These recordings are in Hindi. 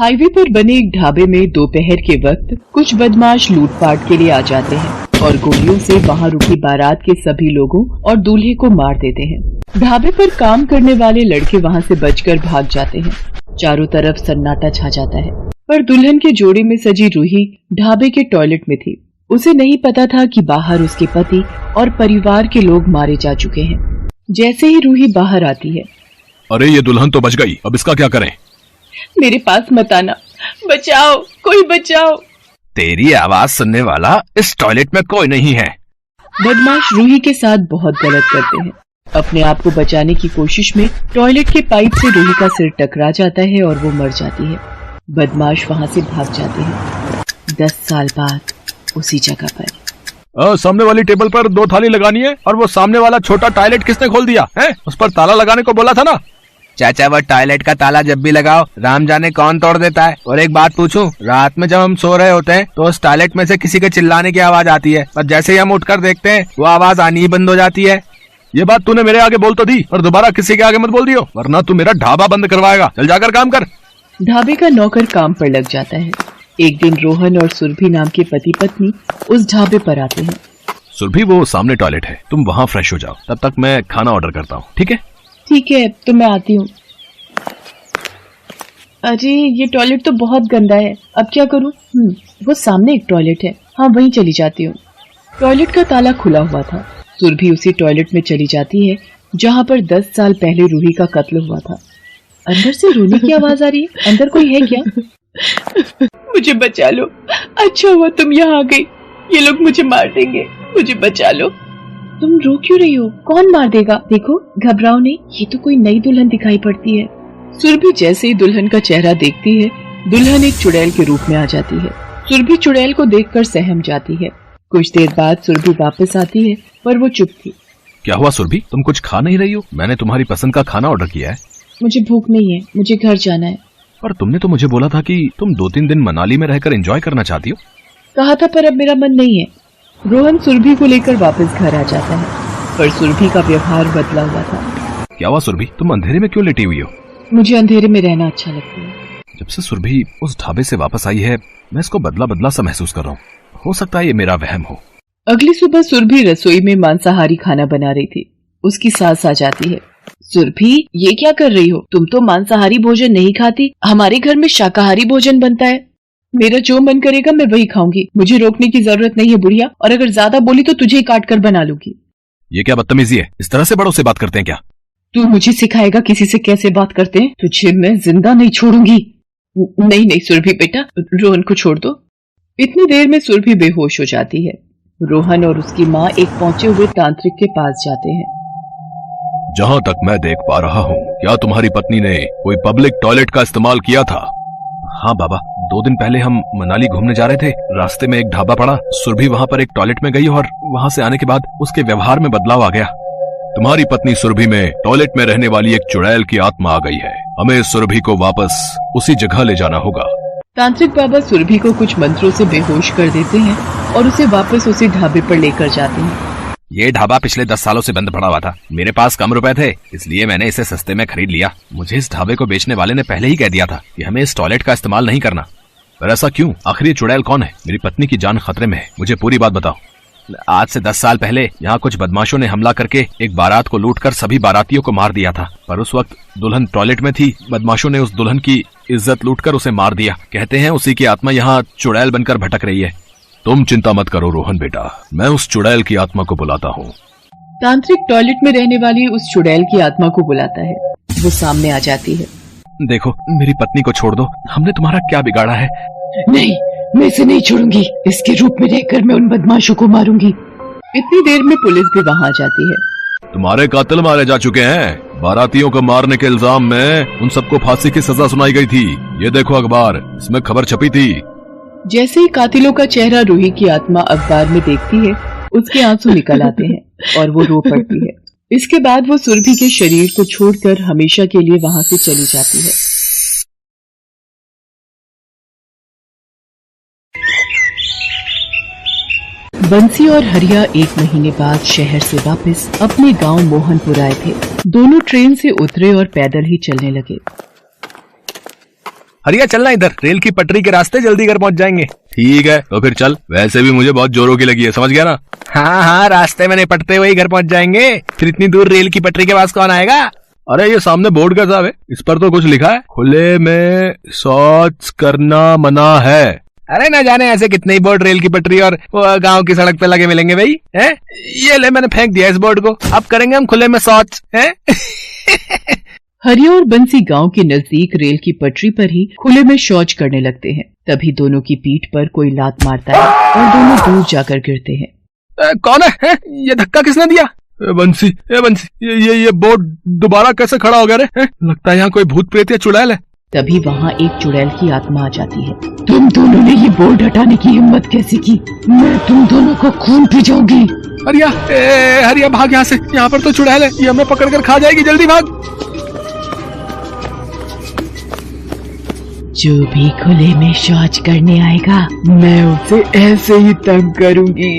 हाईवे पर बने एक ढाबे में दोपहर के वक्त कुछ बदमाश लूटपाट के लिए आ जाते हैं और गोलियों से वहां रुकी बारात के सभी लोगों और दूल्हे को मार देते हैं। ढाबे पर काम करने वाले लड़के वहां से बचकर भाग जाते हैं। चारों तरफ सन्नाटा छा जाता है, पर दुल्हन के जोड़े में सजी रूही ढाबे के टॉयलेट में थी। उसे नहीं पता था कि बाहर उसके पति और परिवार के लोग मारे जा चुके हैं। जैसे ही रूही बाहर आती है, अरे ये दुल्हन तो बच गई, अब इसका क्या करें? मेरे पास मत आना, बचाओ, कोई बचाओ। तेरी आवाज सुनने वाला इस टॉयलेट में कोई नहीं है। बदमाश रूही के साथ बहुत गलत करते हैं। अपने आप को बचाने की कोशिश में टॉयलेट के पाइप से रूही का सिर टकरा जाता है और वो मर जाती है। बदमाश वहाँ से भाग जाते हैं। 10 साल बाद उसी जगह पर सामने वाली टेबल पर 2 थाली लगानी है, और वो सामने वाला छोटा टॉयलेट किसने खोल दिया है? उस पर ताला लगाने को बोला था ना। चाचा, वो टॉयलेट का ताला जब भी लगाओ राम जाने कौन तोड़ देता है। और एक बात पूछूं, रात में जब हम सो रहे होते हैं तो उस टॉयलेट में से किसी के चिल्लाने की आवाज आती है, और जैसे ही हम उठकर देखते हैं वो आवाज आनी ही बंद हो जाती है। ये बात तूने मेरे आगे बोल तो दी, और दोबारा किसी के आगे मत बोल दियो, वरना तू मेरा ढाबा बंद करवाएगा। चल जाकर काम कर। ढाबे का नौकर काम पर लग जाता है। एक दिन रोहन और सुरभि नाम के पति पत्नी उस ढाबे पर आते हैं। सुरभि, वो सामने टॉयलेट है, तुम वहाँ फ्रेश हो जाओ, तब तक मैं खाना ऑर्डर करता हूँ। ठीक है? ठीक है, तो मैं आती हूँ। अरे ये टॉयलेट तो बहुत गंदा है, अब क्या करूँ? वो सामने एक टॉयलेट है, हाँ वहीं चली जाती हूँ। टॉयलेट का ताला खुला हुआ था। सुरभि उसी टॉयलेट में चली जाती है जहाँ पर 10 साल पहले रूही का कत्ल हुआ था। अंदर से रोने की आवाज आ रही है। अंदर कोई है क्या? मुझे बचा लो, अच्छा हुआ तुम यहाँ आ गई, ये लोग मुझे मार देंगे, मुझे बचा लो। तुम रो क्यों रही हो? कौन मार देगा? देखो, घबराओ नहीं, ये तो कोई नई दुल्हन दिखाई पड़ती है। सुरभि जैसे ही दुल्हन का चेहरा देखती है, दुल्हन एक चुड़ैल के रूप में आ जाती है। सुरभि चुड़ैल को देखकर सहम जाती है। कुछ देर बाद सुरभि वापस आती है, पर वो चुप थी। क्या हुआ सुरभि, तुम कुछ खा नहीं रही हो? मैंने तुम्हारी पसंद का खाना ऑर्डर किया है। मुझे भूख नहीं है, मुझे घर जाना है। पर तुमने तो मुझे बोला था कि तुम 2-3 दिन मनाली में रहकर एंजॉय करना चाहती हो। कहा था, पर अब मेरा मन नहीं है। रोहन सुरभि को लेकर वापस घर आ जाता है, पर सुरभि का व्यवहार बदला हुआ था। क्या हुआ सुरभि, तुम अंधेरे में क्यों लेटी हुई हो? मुझे अंधेरे में रहना अच्छा लगता है। जब से सुरभि उस ढाबे से वापस आई है, मैं इसको बदला बदला सा महसूस कर रहा हूँ। हो सकता है ये मेरा वहम हो। अगली सुबह सुरभि रसोई में मांसाहारी खाना बना रही थी। उसकी सास आ जाती है। सुरभि, ये क्या कर रही हो? तुम तो मांसाहारी भोजन नहीं खाती, हमारे घर में शाकाहारी भोजन बनता है। मेरा जो मन करेगा मैं वही खाऊंगी, मुझे रोकने की जरूरत नहीं है बुढ़िया, और अगर ज्यादा बोली तो तुझे काट कर बना लूंगी। ये क्या बदतमीजी है? इस तरह से बड़ों से बात करते हैं क्या? तू मुझे सिखाएगा किसी से कैसे बात करते हैं? तुझे मैं जिंदा नहीं छोड़ूंगी। नहीं नहीं सुरभि बेटा, रोहन को छोड़ दो। इतनी देर में सुरभि बेहोश हो जाती है। रोहन और उसकी माँ एक पहुंचे हुए तांत्रिक के पास जाते हैं। जहाँ तक मैं देख पा रहा हूँ, क्या तुम्हारी पत्नी ने कोई पब्लिक टॉयलेट का इस्तेमाल किया था? हाँ बाबा, 2 दिन पहले हम मनाली घूमने जा रहे थे, रास्ते में एक ढाबा पड़ा, सुरभि वहाँ पर एक टॉयलेट में गई और वहाँ से आने के बाद उसके व्यवहार में बदलाव आ गया। तुम्हारी पत्नी सुरभि में टॉयलेट में रहने वाली एक चुड़ैल की आत्मा आ गई है। हमें सुरभि को वापस उसी जगह ले जाना होगा। तांत्रिक बाबा सुरभि को कुछ मंत्रों से बेहोश कर देते हैं और उसे वापस उसी ढाबे पर लेकर जाते हैं। ये ढाबा पिछले 10 सालों से बंद पड़ा हुआ था। मेरे पास कम रुपए थे, इसलिए मैंने इसे सस्ते में खरीद लिया। मुझे इस ढाबे को बेचने वाले ने पहले ही कह दिया था कि हमें इस टॉयलेट का इस्तेमाल नहीं करना। पर ऐसा क्यों? आखिर ये चुड़ैल कौन है? मेरी पत्नी की जान खतरे में है, मुझे पूरी बात बताओ। आज से 10 साल पहले यहाँ कुछ बदमाशों ने हमला करके एक बारात को लूटकर सभी बारातियों को मार दिया था, पर उस वक्त दुल्हन टॉयलेट में थी। बदमाशों ने उस दुल्हन की इज्जत लूटकर उसे मार दिया। कहते हैं उसी की आत्मा यहाँ चुड़ैल बनकर भटक रही है। तुम चिंता मत करो रोहन बेटा, मैं उस चुड़ैल की आत्मा को बुलाता हूँ। तांत्रिक टॉयलेट में रहने वाली उस चुड़ैल की आत्मा को बुलाता है। वो सामने आ जाती है। देखो, मेरी पत्नी को छोड़ दो, हमने तुम्हारा क्या बिगाड़ा है? नहीं, मैं इसे नहीं छोड़ूंगी। इसके रूप में रहकर मैं उन बदमाशों को मारूंगी। इतनी देर में पुलिस भी वहाँ आ जाती है। तुम्हारे कातिल मारे जा चुके हैं। बारातियों को मारने के इल्जाम में उन सबको फांसी की सजा सुनाई गई थी। ये देखो अखबार, इसमें खबर छपी थी। जैसे ही कातिलों का चेहरा रूही की आत्मा अखबार में देखती है, उसके आंसू निकल आते हैं और वो रो पड़ती है। इसके बाद वो सुरभि के शरीर को छोड़कर हमेशा के लिए वहाँ से चली जाती है। बंसी और हरिया 1 महीने बाद शहर से वापस अपने गांव मोहनपुर आए थे। दोनों ट्रेन से उतरे और पैदल ही चलने लगे। हरिया चलना इधर, रेल की पटरी के रास्ते, जल्दी घर पहुंच जाएंगे। ठीक है तो फिर चल, वैसे भी मुझे बहुत जोरों की लगी है, समझ गया ना? हाँ हाँ, रास्ते में निपटते हुए ही घर पहुंच जाएंगे, फिर इतनी दूर रेल की पटरी के पास कौन आएगा? अरे ये सामने बोर्ड का साहब है, इस पर तो कुछ लिखा है, खुले में शौच करना मना है। अरे न जाने ऐसे कितने ही बोर्ड रेल की पटरी और गांव की सड़क पे लगे मिलेंगे भाई, हैं? ये ले मैंने फेंक दिया इस बोर्ड को, अब करेंगे हम खुले में शौच, हैं? हरिया और बंसी गांव के नजदीक रेल की पटरी पर ही खुले में शौच करने लगते हैं। तभी दोनों की पीठ पर कोई लात मारता है और दोनों दूर जाकर गिरते हैं। कौन है? ये धक्का किसने दिया? बंसी, ये बोर्ड दोबारा कैसे खड़ा हो गया रे? लगता है यहाँ कोई भूत प्रेत या चुड़ैल है। तभी वहाँ एक चुड़ैल की आत्मा आ जाती है। तुम दोनों ने ये बोर्ड हटाने की हिम्मत कैसे की? मैं तुम दोनों को खून पी जाऊंगी। हरिया भाग यहाँ से, यहाँ पर तो चुड़ैल है, ये हमें पकड़कर खा जाएगी, जल्दी भाग। जो भी खुले में शौच करने आएगा मैं उसे ऐसे ही तंग करूंगी।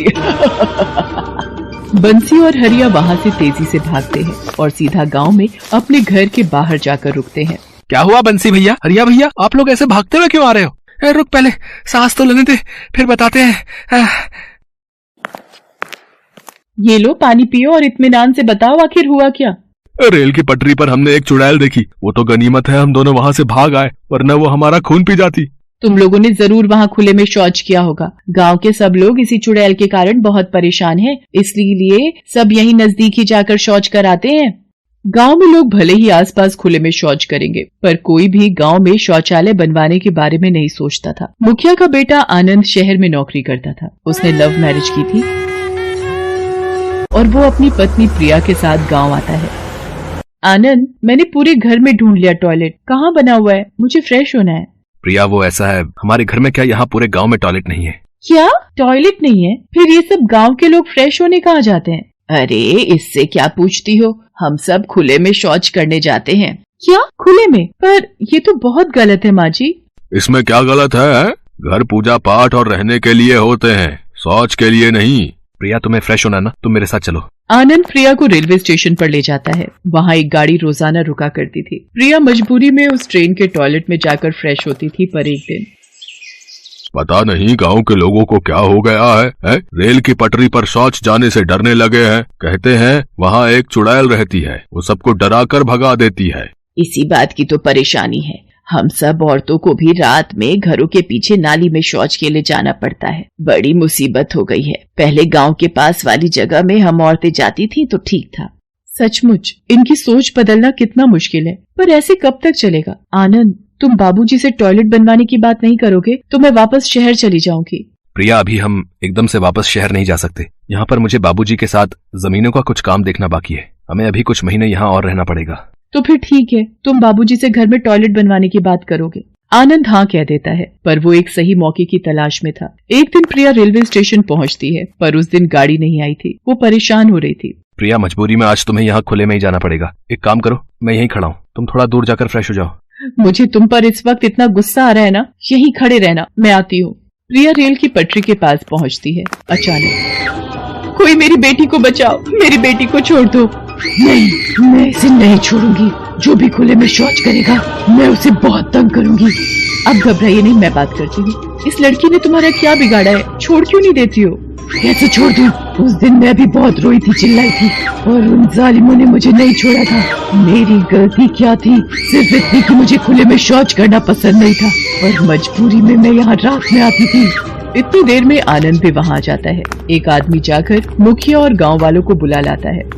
बंसी और हरिया वहाँ से तेजी से भागते हैं और सीधा गांव में अपने घर के बाहर जाकर रुकते हैं। क्या हुआ बंसी भैया, हरिया भैया, आप लोग ऐसे भागते हुए क्यों आ रहे हो? रुक, पहले सांस तो लेने दे, फिर बताते हैं। ये लो पानी पियो और इत्मीनान से बताओ आखिर हुआ क्या? रेल की पटरी पर हमने एक चुड़ैल देखी, वो तो गनीमत है हम दोनों वहाँ से भाग आए, वरना वो हमारा खून पी जाती। तुम लोगों ने जरूर वहाँ खुले में शौच किया होगा। गांव के सब लोग इसी चुड़ैल के कारण बहुत परेशान हैं, इसलिए सब यहीं नजदीक ही जाकर शौच कराते हैं। गांव में लोग भले ही आसपास खुले में शौच करेंगे, पर कोई भी गांव में शौचालय बनवाने के बारे में नहीं सोचता था। मुखिया का बेटा आनंद शहर में नौकरी करता था। उसने लव मैरिज की थी और वो अपनी पत्नी प्रिया के साथ गांव आता है। आनंद, मैंने पूरे घर में ढूंढ लिया टॉयलेट, कहाँ बना हुआ है? मुझे फ्रेश होना है। प्रिया वो ऐसा है, हमारे घर में क्या यहाँ पूरे गांव में टॉयलेट नहीं है? क्या टॉयलेट नहीं है? फिर ये सब गांव के लोग फ्रेश होने कहाँ जाते हैं? अरे इससे क्या पूछती हो, हम सब खुले में शौच करने जाते हैं। क्या खुले में? पर ये तो बहुत गलत है माँ जी। इसमें क्या गलत है? घर पूजा पाठ और रहने के लिए होते हैं, शौच के लिए नहीं। प्रिया तुम्हें फ्रेश होना ना, तुम मेरे साथ चलो। आनंद प्रिया को रेलवे स्टेशन पर ले जाता है। वहाँ एक गाड़ी रोजाना रुका करती थी। प्रिया मजबूरी में उस ट्रेन के टॉयलेट में जाकर फ्रेश होती थी, पर एक दिन पता नहीं गांव के लोगों को क्या हो गया है? रेल की पटरी पर शौच जाने से डरने लगे हैं। कहते हैं वहाँ एक चुड़ैल रहती है, वो सबको डरा कर भगा देती है। इसी बात की तो परेशानी है। हम सब औरतों को भी रात में घरों के पीछे नाली में शौच के लिए जाना पड़ता है। बड़ी मुसीबत हो गई है। पहले गांव के पास वाली जगह में हम औरतें जाती थी तो ठीक था। सचमुच इनकी सोच बदलना कितना मुश्किल है, पर ऐसे कब तक चलेगा? आनंद, तुम बाबूजी से टॉयलेट बनवाने की बात नहीं करोगे तो मैं वापस शहर चली जाऊंगी। प्रिया, अभी हम एकदम से वापस शहर नहीं जा सकते। यहाँ पर मुझे बाबूजी के साथ जमीनों का कुछ काम देखना बाकी है। हमें अभी कुछ महीने यहाँ और रहना पड़ेगा। तो फिर ठीक है, तुम बाबूजी से घर में टॉयलेट बनवाने की बात करोगे। आनंद हाँ कह देता है, पर वो एक सही मौके की तलाश में था। एक दिन प्रिया रेलवे स्टेशन पहुँचती है, पर उस दिन गाड़ी नहीं आई थी। वो परेशान हो रही थी। प्रिया, मजबूरी में आज तुम्हें यहाँ खुले में ही जाना पड़ेगा। एक काम करो, मैं यहीं खड़ा हूँ, तुम थोड़ा दूर जाकर फ्रेश हो जाओ। मुझे तुम पर इस वक्त इतना गुस्सा आ रहा है ना, यहीं खड़े रहना, मैं आती हूँ। प्रिया रेल की पटरी के पास पहुँचती है। अचानक, कोई मेरी बेटी को बचाओ, मेरी बेटी को छोड़ दो। नहीं, मैं इसे नहीं छोड़ूंगी। जो भी खुले में शौच करेगा मैं उसे बहुत तंग करूंगी। अब घबराइए नहीं, मैं बात करती हूँ। इस लड़की ने तुम्हारा क्या बिगाड़ा है? छोड़ क्यों नहीं देती हो? कैसे छोड़ दूं? उस दिन मैं भी बहुत रोई थी, चिल्लाई थी, और उन जालिमों ने मुझे नहीं छोड़ा था। मेरी गलती क्या थी? सिर्फ इतनी कि मुझे खुले में शौच करना पसंद नहीं था और मजबूरी में मैं यहाँ रात में आती थी। इतनी देर में आनंद भी वहाँ जाता है। एक आदमी जाकर मुखिया और गांव वालों को बुला लाता है।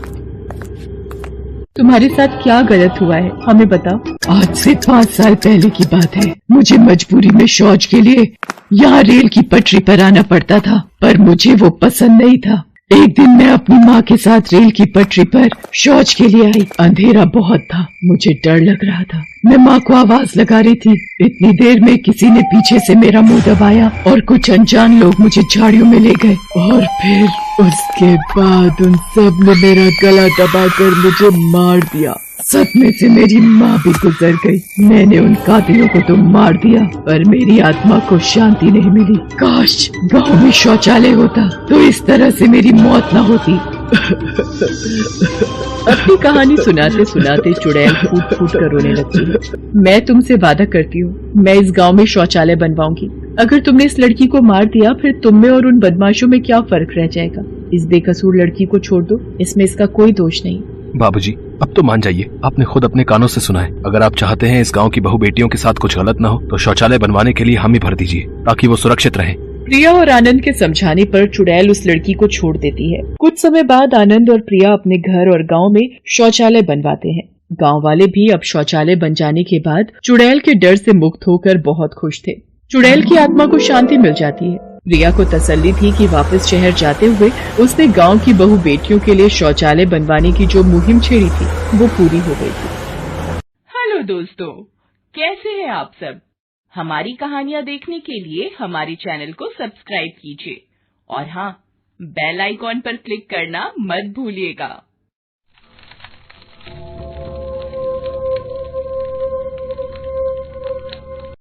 तुम्हारे साथ क्या गलत हुआ है, हमें बताओ। आज से 5 साल पहले की बात है। मुझे मजबूरी में शौच के लिए यहाँ रेल की पटरी पर आना पड़ता था, पर मुझे वो पसंद नहीं था। एक दिन मैं अपनी माँ के साथ रेल की पटरी पर शौच के लिए आई। अंधेरा बहुत था, मुझे डर लग रहा था। मैं माँ को आवाज लगा रही थी। इतनी देर में किसी ने पीछे से मेरा मुंह दबाया और कुछ अनजान लोग मुझे झाड़ियों में ले गए, और फिर उसके बाद उन सब ने मेरा गला दबाकर मुझे मार दिया। सदमे से मेरी माँ भी गुजर गई। मैंने उन कातिलों को तो मार दिया, पर मेरी आत्मा को शांति नहीं मिली। काश गांव में शौचालय होता तो इस तरह से मेरी मौत न होती। अपनी कहानी सुनाते सुनाते चुड़ैल फूट फूट कर रोने लगती है। मैं तुमसे वादा करती हूँ, मैं इस गांव में शौचालय बनवाऊंगी। अगर तुमने इस लड़की को मार दिया, फिर तुम में और उन बदमाशों में क्या फर्क रह जाएगा। इस बेकसूर लड़की को छोड़ दो, इसमें इसका कोई दोष नहीं। बाबूजी, अब तो मान जाइए, आपने खुद अपने कानों से सुना है। अगर आप चाहते हैं इस गांव की बहू बेटियों के साथ कुछ गलत न हो, तो शौचालय बनवाने के लिए हामी भर दीजिए, ताकि वो सुरक्षित रहें। प्रिया और आनंद के समझाने पर चुड़ैल उस लड़की को छोड़ देती है। कुछ समय बाद आनंद और प्रिया अपने घर और गांव में शौचालय बनवाते हैं। गांव वाले भी अब शौचालय बन जाने के बाद चुड़ैल के डर से मुक्त होकर बहुत खुश थे। चुड़ैल की आत्मा को शांति मिल जाती है। प्रिया को तसल्ली थी कि वापस शहर जाते हुए उसने गांव की बहू बेटियों के लिए शौचालय बनवाने की जो मुहिम छेड़ी थी वो पूरी हो गई थी। हेलो दोस्तों, कैसे हैं आप सब? हमारी कहानियां देखने के लिए हमारे चैनल को सब्सक्राइब कीजिए और हाँ, बेल आइकॉन पर क्लिक करना मत भूलिएगा।